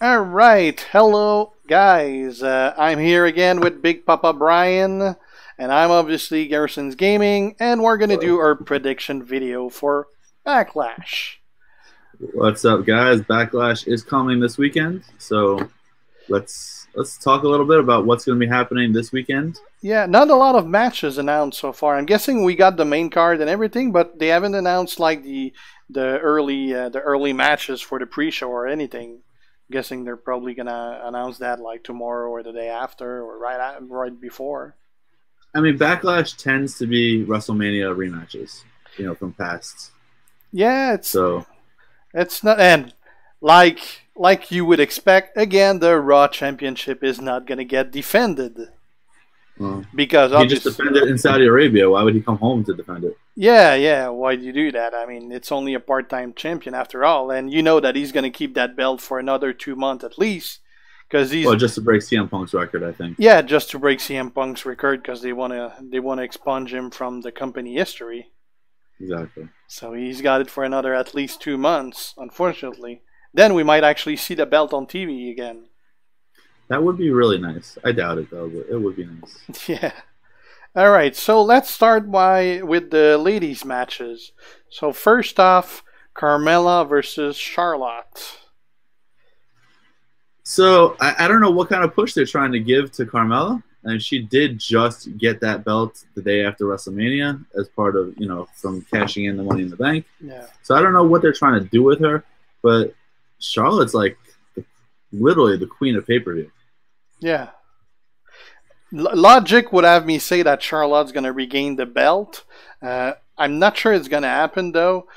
All right, hello guys. I'm here again with Big Papa Bryan, and I'm obviously Guersan's Gaming, and we're gonna do our prediction video for Backlash. What's up, guys? Backlash is coming this weekend, so let's talk a little bit about what's going to be happening this weekend. Yeah, not a lot of matches announced so far. I'm guessing we got the main card and everything, but they haven't announced like the early matches for the pre-show or anything. I'm guessing they're probably gonna announce that like tomorrow or the day after or right before. I mean, Backlash tends to be WrestleMania rematches, from past. Yeah, so it's not, and like you would expect. Again, the Raw Championship is not gonna get defended. Because he just defended it in Saudi Arabia. Why would he come home to defend it? Yeah. Why do you do that? I mean, it's only a part-time champion after all, and you know that he's going to keep that belt for another 2 months at least, because he's just to break CM Punk's record, I think. Yeah, just to break CM Punk's record because they want to expunge him from the company history. Exactly. So he's got it for another at least 2 months, unfortunately. Then we might actually see the belt on TV again. That would be really nice. I doubt it, though, but it would be nice. Yeah. All right, so let's start with the ladies' matches. So first off, Carmella versus Charlotte. So I don't know what kind of push they're trying to give to Carmella. And she did just get that belt the day after WrestleMania as part of, from cashing in the Money in the Bank. Yeah. So I don't know what they're trying to do with her, but Charlotte's like literally the queen of pay-per-view. Yeah. Logic would have me say that Charlotte's going to regain the belt. I'm not sure it's going to happen, though,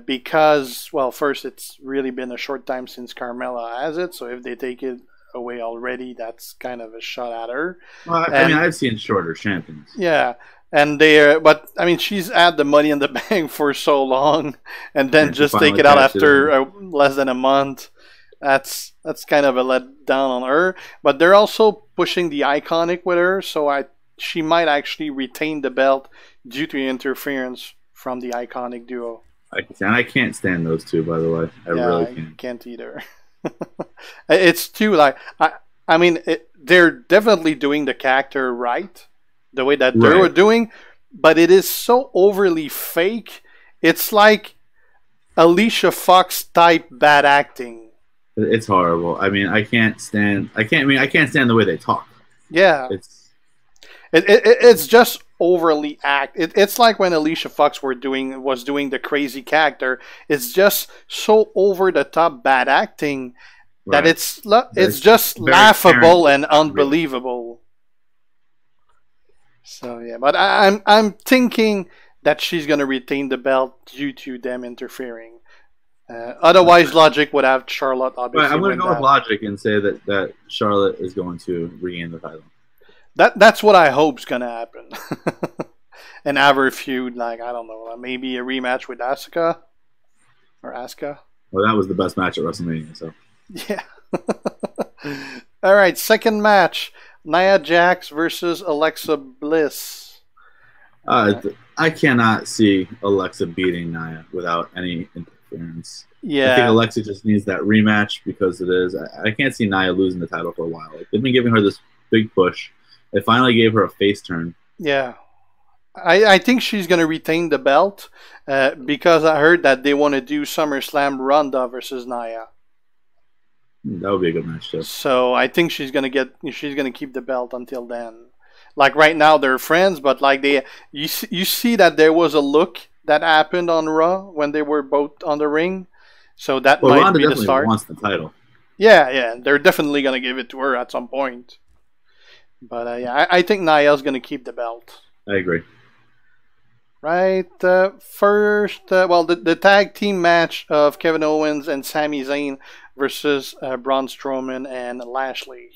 because, well, first, it's really been a short time since Carmella has it, so if they take it away already, that's kind of a shot at her. Well, I mean, I've seen shorter champions. Yeah, and but, I mean, she's had the Money in the Bank for so long, and then just take it out after less than a month. That's kind of a letdown on her, but they're also pushing the Iconic with her, so she might actually retain the belt due to interference from the Iconic duo. I can't stand those two, by the way. I really can't either. It's too I mean, they're definitely doing the character right, the way that they were doing, but it is so overly fake. It's like Alicia Fox type bad acting. It's horrible. I mean, I can't stand the way they talk. Yeah. It's just overly it's like when Alicia Fox was doing the crazy character. It's just so over the top bad acting that it's just laughable and unbelievable. So yeah, but I'm thinking that she's gonna retain the belt due to them interfering. Otherwise, Logic would have Charlotte obviously. I'm going to go with Logic and say that Charlotte is going to regain the title. That's what I hope's going to happen. And have her feud, like, I don't know, maybe a rematch with Asuka. Or Asuka. Well, that was the best match at WrestleMania, so. Yeah. All right, second match. Nia Jax versus Alexa Bliss. I cannot see Alexa beating Nia without any interference. Yeah. I think Alexa just needs that rematch because it is. I can't see Nia losing the title for a while. Like, they've been giving her this big push. They finally gave her a face turn. Yeah. I think she's going to retain the belt because I heard that they want to do SummerSlam Ronda versus Nia. That would be a good match too. So I think she's going to keep the belt until then. Like right now they're friends, but like you see that there was a look that happened on Raw when they were both on the ring. So that might Ronda be the start. Wants the title. Yeah, they're definitely going to give it to her at some point. But yeah, I think Nia's going to keep the belt. I agree. Right, first, the tag team match of Kevin Owens and Sami Zayn versus Braun Strowman and Lashley.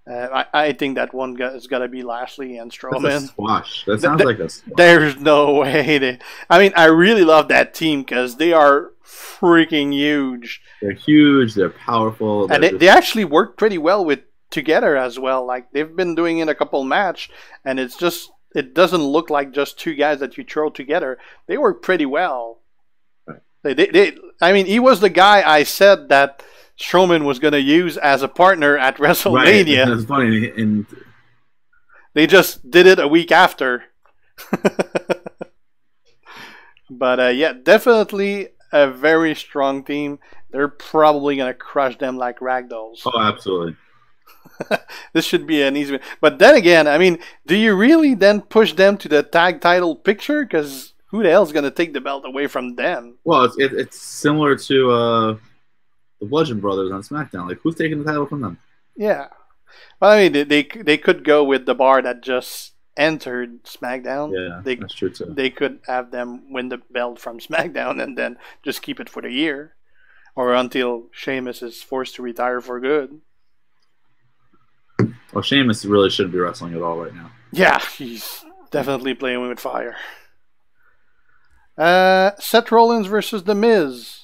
I think that one is got to be Lashley and Strowman. That's a squash. That sounds like a squash. There's no way. I mean, I really love that team because they are freaking huge. They're huge. They're powerful. And they actually work pretty well together as well. Like, they've been doing it a couple match, and it doesn't look like just two guys that you throw together. They work pretty well. Right. I mean, he was the guy I said that Strowman was going to use as a partner at WrestleMania. Right. That's funny. And they just did it a week after. But yeah, definitely a very strong team. They're probably going to crush them like ragdolls. Oh, absolutely. This should be an easy one. But then again, I mean, do you really then push them to the tag title picture? Because who the hell is going to take the belt away from them? Well, it's similar to the Bludgeon Brothers on SmackDown. Like, who's taking the title from them? Yeah. Well, I mean, they could go with the bar that just entered SmackDown. Yeah, that's true too. They could have them win the belt from SmackDown and then just keep it for the year. Or until Sheamus is forced to retire for good. Well, Sheamus really shouldn't be wrestling at all right now. Yeah, he's definitely playing with fire. Seth Rollins versus The Miz.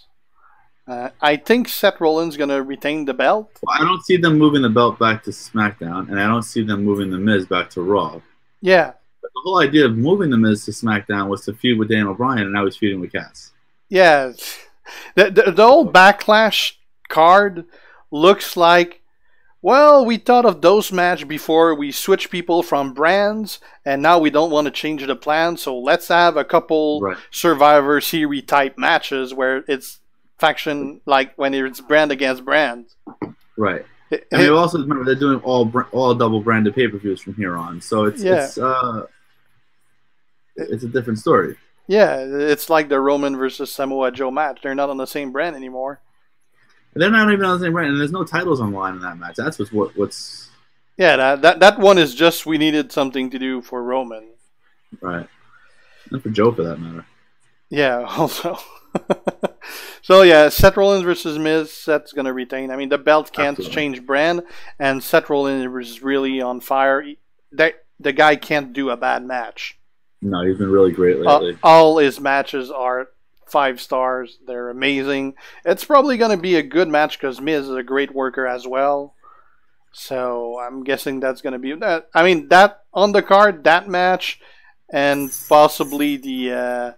I think Seth Rollins going to retain the belt. Well, I don't see them moving the belt back to SmackDown, and I don't see them moving The Miz back to Raw. Yeah. But the whole idea of moving The Miz to SmackDown was to feud with Daniel Bryan, and now he's feuding with Cass. Yeah. The old Backlash card looks like, well, we thought of those match before we switched people from brands, and now we don't want to change the plan, so let's have a couple Survivor Series type matches where it's faction, like when it's brand against brand. Right. And you also remember they're doing all double branded pay-per-views from here on, so it's a different story. Yeah, it's like the Roman versus Samoa Joe match. They're not on the same brand anymore. They're not even on the same brand, and there's no titles on the line in that match. That's what's. Yeah, that one is just we needed something to do for Roman. Right. And for Joe, for that matter. Yeah, also. So yeah, Seth Rollins versus Miz. Seth's gonna retain. I mean, the belt can't change brand, and Seth Rollins is really on fire. The guy can't do a bad match. No, he's been really great lately. All his matches are 5 stars. They're amazing. It's probably going to be a good match because Miz is a great worker as well. So I'm guessing that's going to be that. I mean, that on the card, that match, and possibly the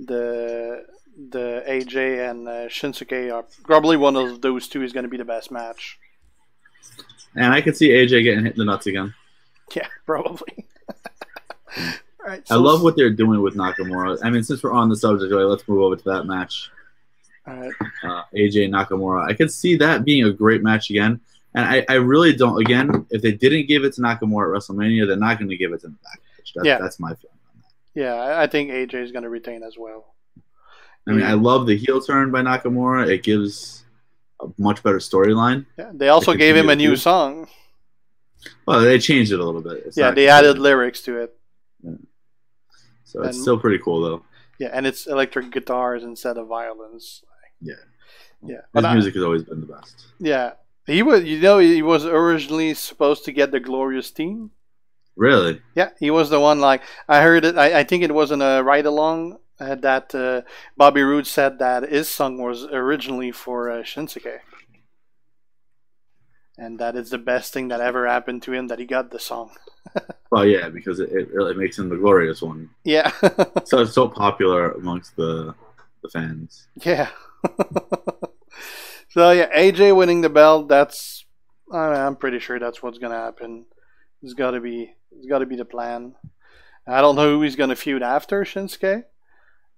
AJ and Shinsuke are probably one of those two is going to be the best match. And I could see AJ getting hit in the nuts again. Yeah, probably. Right, so I love what they're doing with Nakamura. I mean, since we're on the subject, let's move over to that match. All right. AJ Nakamura. I could see that being a great match again. And I really don't. Again, if they didn't give it to Nakamura at WrestleMania, they're not going to give it to him Backlash. That's my feeling on that. Yeah, I think AJ is going to retain as well. I mean, I love the heel turn by Nakamura. It gives a much better storyline. Yeah, they also gave him a new song. Well, they changed it a little bit. They added lyrics to it. Yeah. So it's still pretty cool, though. Yeah, and it's electric guitars instead of violins. Yeah. Yeah. His music has always been the best. Yeah. He was originally supposed to get the Glorious Team. Really? Yeah, he was the one, like, I heard it, I think it was in a ride-along that Bobby Roode said that his song was originally for Shinsuke. And that is the best thing that ever happened to him, that he got the song. Well, yeah, because it really makes him the glorious one. Yeah. So it's so popular amongst the fans. Yeah. So yeah, AJ winning the belt. I'm pretty sure that's what's gonna happen. It's got to be the plan. I don't know who he's gonna feud after Shinsuke.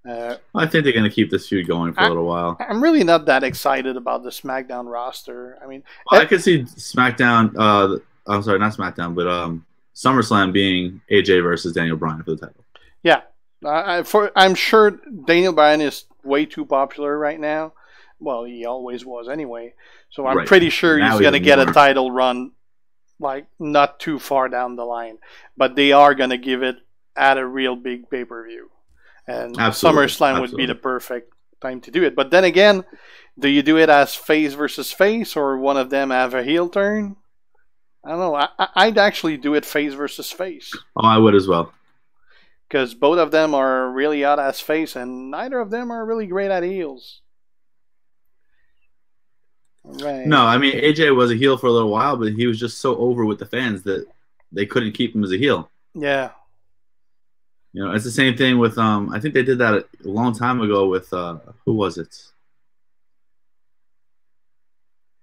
I think they're gonna keep this feud going for a little while. I'm really not that excited about the SmackDown roster. I mean, I could see SmackDown. I'm sorry, not SmackDown, but SummerSlam being AJ versus Daniel Bryan for the title. Yeah, I'm sure Daniel Bryan is way too popular right now. Well, he always was anyway. So I'm pretty sure he's going to get a title run, like, not too far down the line. But they are going to give it at a real big pay-per-view. And SummerSlam would be the perfect time to do it. But then again, do you do it as face versus face, or one of them have a heel turn? I don't know. I'd actually do it face versus face. Oh, I would as well. Because both of them are really hot as face, and neither of them are really great at heels. Right. No, I mean, AJ was a heel for a little while, but he was just so over with the fans that they couldn't keep him as a heel. Yeah. You know, it's the same thing with, I think they did that a long time ago with, who was it?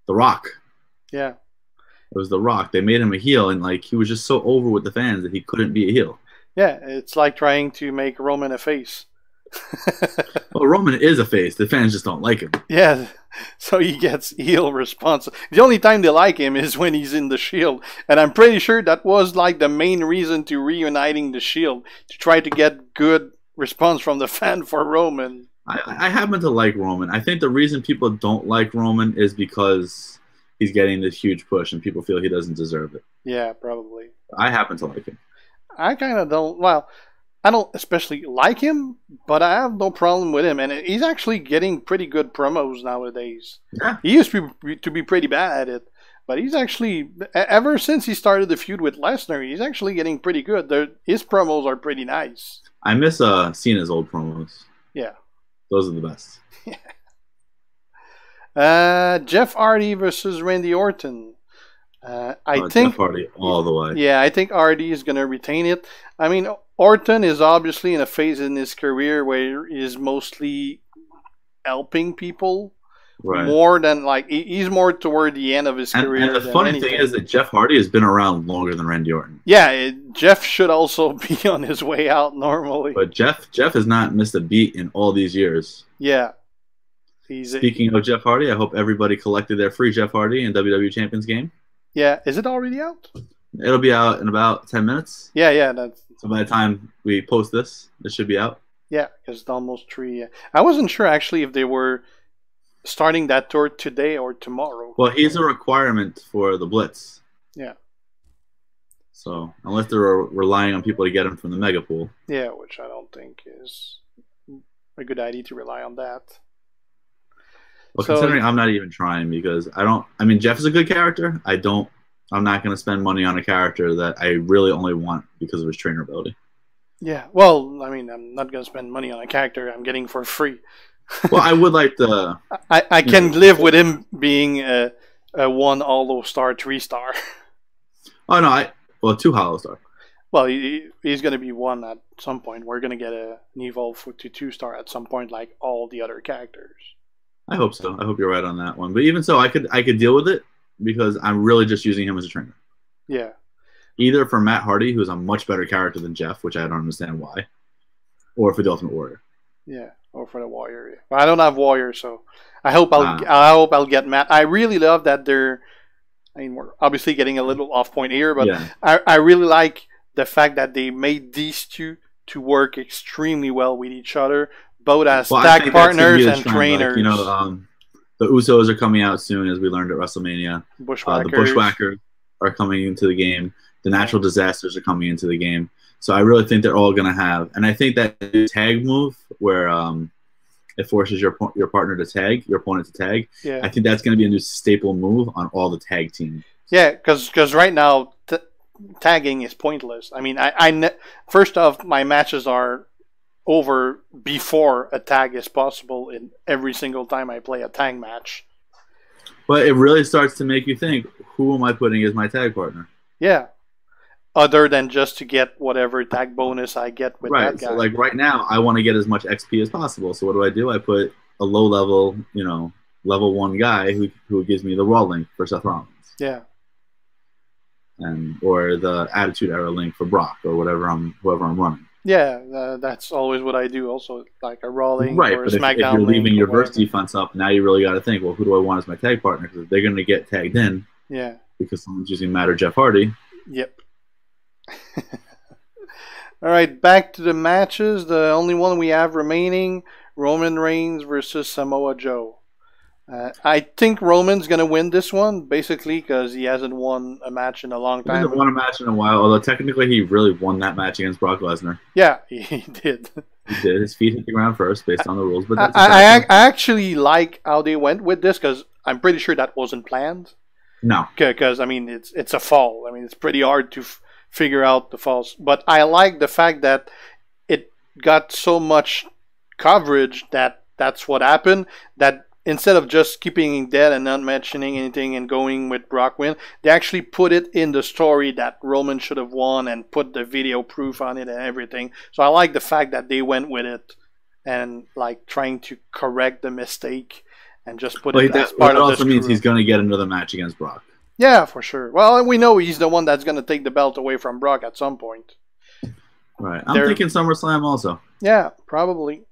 The Rock. Yeah. It was The Rock. They made him a heel, and like he was just so over with the fans that he couldn't be a heel. Yeah, it's like trying to make Roman a face. Well, Roman is a face. The fans just don't like him. Yeah, so he gets heel response. The only time they like him is when he's in the Shield, and I'm pretty sure that was like the main reason to reuniting the Shield, to try to get good response from the fan for Roman. I happen to like Roman. I think the reason people don't like Roman is because he's getting this huge push and people feel he doesn't deserve it. Yeah, probably. I happen to like him. I kind of don't. Well, I don't especially like him, but I have no problem with him. And he's actually getting pretty good promos nowadays. Yeah. He used to be pretty bad at it. But he's actually, ever since he started the feud with Lesnar, he's actually getting pretty good. His promos are pretty nice. I miss Cena's old promos. Yeah. Those are the best. Jeff Hardy versus Randy Orton. I think Jeff Hardy all the way. Yeah, I think Hardy is going to retain it. I mean, Orton is obviously in a phase in his career where he's mostly helping people. Right. More than like he's more toward the end of his career. And the funny thing is that Jeff Hardy has been around longer than Randy Orton. Yeah, Jeff should also be on his way out normally. But Jeff has not missed a beat in all these years. Yeah. Speaking of Jeff Hardy, I hope everybody collected their free Jeff Hardy and WWE Champions game. Yeah, is it already out? It'll be out in about 10 minutes. Yeah. So by the time we post this, it should be out. Yeah, because it's almost 3. Yeah. I wasn't sure actually if they were starting that tour today or tomorrow. Well, he's a requirement for the Blitz. Yeah. So unless they're relying on people to get him from the mega pool. Yeah, which I don't think is a good idea to rely on that. Well, considering I'm not even trying because I mean, Jeff is a good character. I'm not going to spend money on a character that I really only want because of his trainer ability. Yeah, well, I mean, I'm not going to spend money on a character I'm getting for free. Well, I would like to. I can live with him being a 1 Hollow Star, 3-star. Oh no, 2 Hollow Star. Well, he's going to be 1 at some point. We're going to get an Evolve to 2-star at some point, like all the other characters. I hope so. I hope you're right on that one. But even so, I could deal with it because I'm really just using him as a trainer. Yeah. Either for Matt Hardy, who's a much better character than Jeff, which I don't understand why, or for the Ultimate Warrior. Yeah, or for the Warrior. But I don't have Warrior, so I hope I'll get Matt. I really love that they're. I mean, we're obviously getting a little off point here, but yeah. I really like the fact that they made these two to work extremely well with each other, both as tag partners and trainers. Like, the Usos are coming out soon, as we learned at WrestleMania. Bushwhackers. The Bushwhackers are coming into the game. The Natural Disasters are coming into the game. So I really think they're all going to have, and I think that tag move where it forces your partner to tag, your opponent to tag. Yeah. I think that's going to be a new staple move on all the tag teams. Yeah, because right now tagging is pointless. I mean, first off, my matches are over before a tag is possible in every single time I play a tag match. But it really starts to make you think, who am I putting as my tag partner? Yeah. Other than just to get whatever tag bonus I get with that guy. So like right now, I want to get as much XP as possible. So what do? I put a low level, level 1 guy who gives me the Raw link for Seth Rollins. Yeah. Or the Attitude Era link for Brock or whoever I'm running. Yeah, that's always what I do. Also, like a Raw link or a SmackDown. If you're leaving your verse defense up, now you really got to think, well, who do I want as my tag partner? Because they're going to get tagged in. Yeah. Because someone's using Matt or Jeff Hardy. Yep. All right, back to the matches. The only one we have remaining: Roman Reigns versus Samoa Joe. I think Roman's going to win this one, basically, because he hasn't won a match in a long time. He hasn't won a match in a while, although technically he really won that match against Brock Lesnar. Yeah, he did. He did. His feet hit the ground first, based on the rules. But I actually like how they went with this, because I'm pretty sure that wasn't planned. No. Because, I mean, it's a fall. I mean, it's pretty hard to figure out the falls. But I like the fact that it got so much coverage that that's what happened, that instead of just keeping it dead and not mentioning anything and going with Brock win, they actually put it in the story that Roman should have won and put the video proof on it and everything. So I like the fact that they went with it and like trying to correct the mistake. and just put Well, it as that part of also the means screw. he's going to get another match against Brock. Yeah, for sure. Well, we know he's the one that's going to take the belt away from Brock at some point. Right. I'm thinking SummerSlam also. Yeah, probably.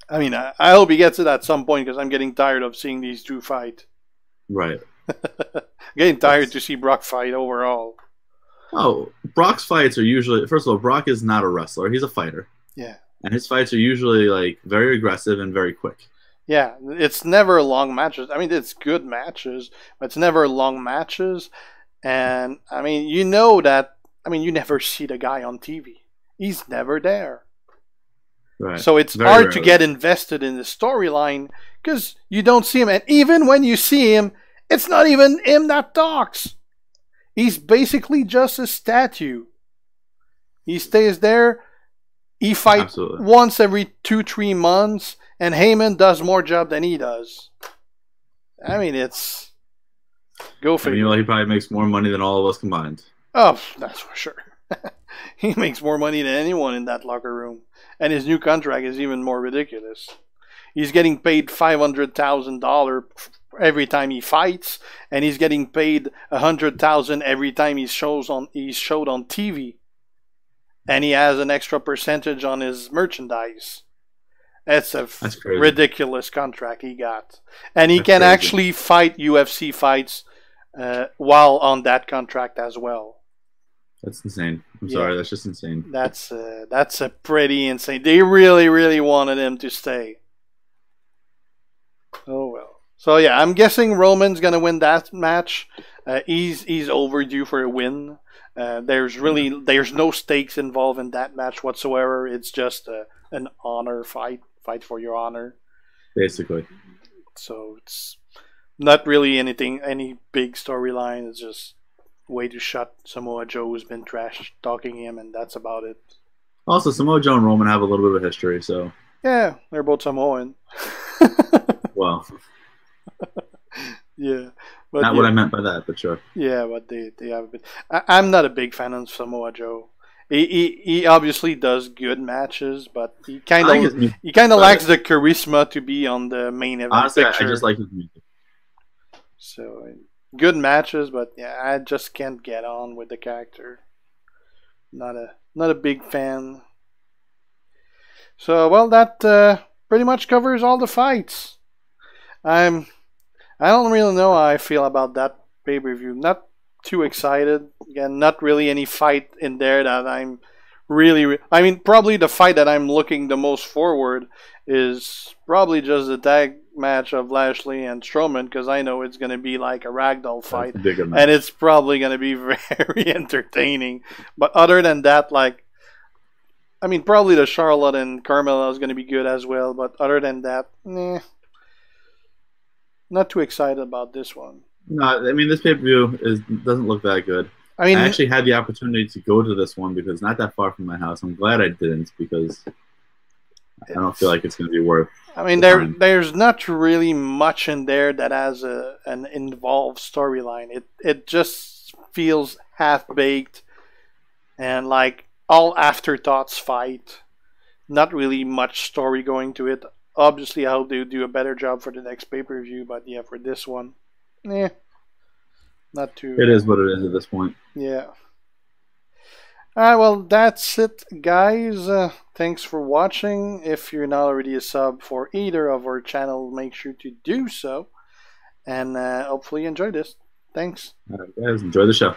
I mean, I hope he gets it at some point because I'm getting tired of seeing these two fight. Right. Getting tired to see Brock fight overall. Oh, Brock's fights are usually, first of all, Brock is not a wrestler. He's a fighter. Yeah. And his fights are usually like very aggressive and very quick. Yeah, it's never long matches. I mean, it's good matches, but it's never long matches. And, I mean, you know that, I mean, you never see the guy on TV. He's never there. Right. So it's very hard rarely. to get invested in the storyline because you don't see him. And even when you see him, it's not even him that talks. He's basically just a statue. He stays there. He fights once every 2-3 months, and Heyman does more job than he does. I mean, it's go figure. Meanwhile, he probably makes more money than all of us combined. Oh, that's for sure. He makes more money than anyone in that locker room, and his new contract is even more ridiculous. He's getting paid $500,000 every time he fights, and he's getting paid $100,000 every time he's showed on TV. And he has an extra percentage on his merchandise. That's ridiculous contract he got. And he can actually fight UFC fights while on that contract as well. That's insane. I'm sorry, that's just insane. That's a pretty insane. They really, really wanted him to stay. Oh well. So yeah, I'm guessing Roman's gonna win that match. He's overdue for a win. There's no stakes involved in that match whatsoever. It's just an honor fight for your honor, basically. So it's not really any big storyline. It's just a way to shut Samoa Joe, who's been trash talking him, and that's about it. Also, Samoa Joe and Roman have a little bit of history, so yeah, they're both Samoan. Well, yeah. But not what I meant by that, but sure. Yeah, but they have a bit. I'm not a big fan of Samoa Joe. He obviously does good matches, but he kind of lacks the charisma to be on the main event. Honestly, picture. I just like his music. So good matches, but yeah, I just can't get on with the character. Not a big fan. So well, that pretty much covers all the fights. I don't really know how I feel about that pay-per-view. Not too excited. Again, not really any fight in there that I'm really... I mean, probably the fight that I'm looking the most forward is probably just the tag match of Lashley and Strowman, because I know it's going to be like a ragdoll fight. And it's probably going to be very entertaining. But other than that, like... I mean, probably the Charlotte and Carmella is going to be good as well. But other than that, not too excited about this one. No, I mean, this pay-per-view doesn't look that good. I mean, I actually had the opportunity to go to this one because it's not that far from my house. I'm glad I didn't because I don't feel like it's going to be worth. I mean, there's not really much in there that has an involved storyline. It just feels half-baked and like all afterthoughts fight. Not really much story going to it. Obviously, I hope they do a better job for the next pay-per-view, but yeah, for this one, not too... It is what it is at this point. Yeah. Alright, well, that's it, guys. Thanks for watching. If you're not already a sub for either of our channel, make sure to do so. And hopefully you enjoy this. Thanks. All right, guys, enjoy the show.